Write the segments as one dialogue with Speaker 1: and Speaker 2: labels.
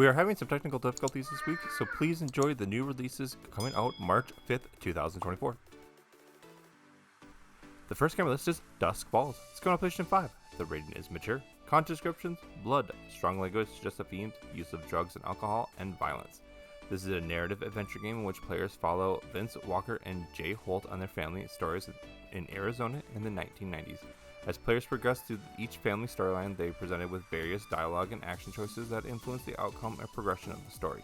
Speaker 1: We are having some technical difficulties this week, so please enjoy the new releases coming out March 5th, 2024. The first game on the list is Dusk Falls. It's coming on PlayStation 5. The rating is mature. Content descriptions: blood, strong language, suggestive themes, use of drugs and alcohol, and violence. This is a narrative adventure game in which players follow Vince Walker and Jay Holt on their family stories in Arizona in the 1990s. As players progress through each family storyline, they are presented with various dialogue and action choices that influence the outcome and progression of the story.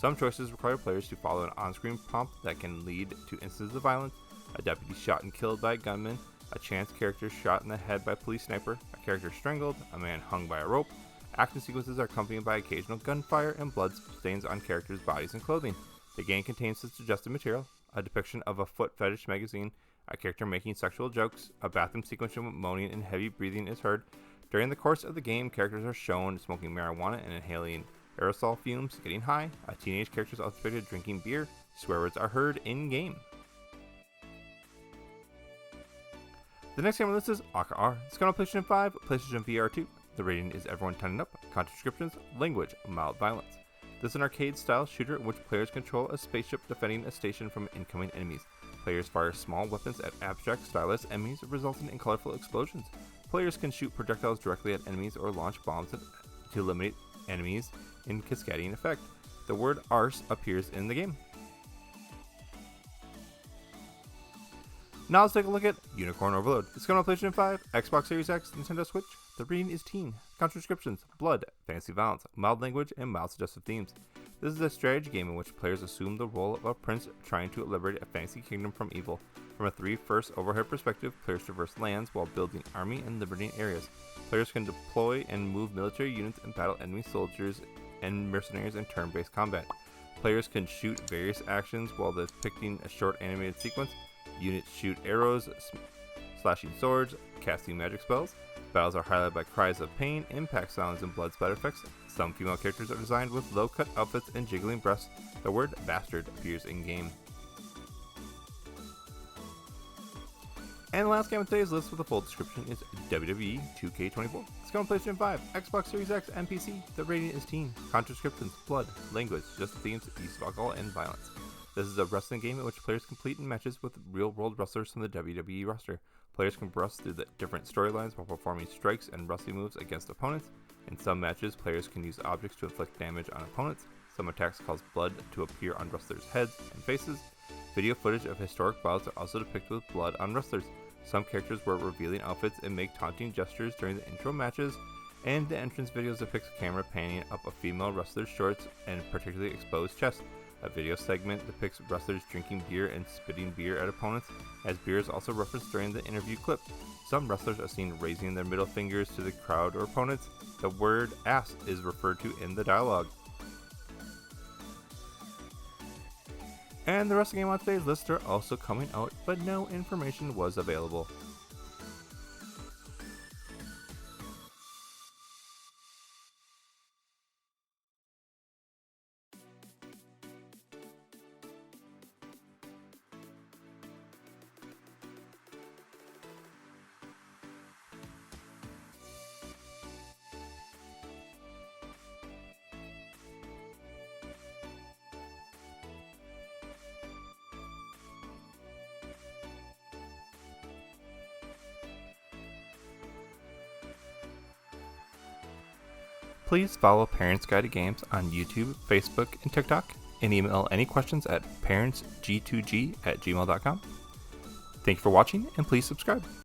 Speaker 1: Some choices require players to follow an on-screen prompt that can lead to instances of violence: a deputy shot and killed by a gunman, a chance character shot in the head by a police sniper, a character strangled, a man hung by a rope. Action sequences are accompanied by occasional gunfire and blood stains on characters' bodies and clothing. The game contains some suggestive material: a depiction of a foot fetish magazine, a character making sexual jokes, a bathroom sequence with moaning and heavy breathing is heard. During the course of the game, characters are shown smoking marijuana and inhaling aerosol fumes, getting high. A teenage character is also depicted drinking beer. Swear words are heard in-game. The next game on the list is Akka Arrh. It's coming on PlayStation 5, PlayStation VR 2. The rating is everyone 10 and up. Content descriptions: language, mild violence. This is an arcade-style shooter in which players control a spaceship defending a station from incoming enemies. Players fire small weapons at abstract stylus enemies, resulting in colorful explosions. Players can shoot projectiles directly at enemies or launch bombs to eliminate enemies in cascading effect. The word arse appears in the game. Now let's take a look at Unicorn Overlord. It's coming on PlayStation 5, Xbox Series X, Nintendo Switch. The rating is teen. Content descriptions: blood, fantasy violence, mild language, and mild suggestive themes. This is a strategy game in which players assume the role of a prince trying to liberate a fantasy kingdom from evil. From a 3-first overhead perspective, players traverse lands while building army and liberating areas. Players can deploy and move military units and battle enemy soldiers and mercenaries in turn-based combat. Players can shoot various actions while depicting a short animated sequence. Units shoot arrows, slashing swords, casting magic spells. Battles are highlighted by cries of pain, impact sounds, and blood splatter effects. Some female characters are designed with low-cut outfits and jiggling breasts. The word bastard appears in-game. And the last game on today's list with a full description is WWE 2K24. It's coming on PlayStation 5, Xbox Series X, and PC. The rating is teen. Content descriptions: blood, language, just themes, use of alcohol, and violence. This is a wrestling game in which players compete in matches with real-world wrestlers from the WWE roster. Players can burst through the different storylines while performing strikes and wrestling moves against opponents. In some matches, players can use objects to inflict damage on opponents. Some attacks cause blood to appear on wrestlers' heads and faces. Video footage of historic bouts are also depicted with blood on wrestlers. Some characters wear revealing outfits and make taunting gestures during the intro matches. And the entrance videos depict camera panning up a female wrestler's shorts and particularly exposed chest. A video segment depicts wrestlers drinking beer and spitting beer at opponents, as beer is also referenced during the interview clip. Some wrestlers are seen raising their middle fingers to the crowd or opponents. The word ass is referred to in the dialogue. And the rest of the game on today's list are also coming out, but no information was available. Please follow Parents Guide to Games on YouTube, Facebook, and TikTok, and email any questions at parentsg2g@gmail.com. Thank you for watching, and please subscribe.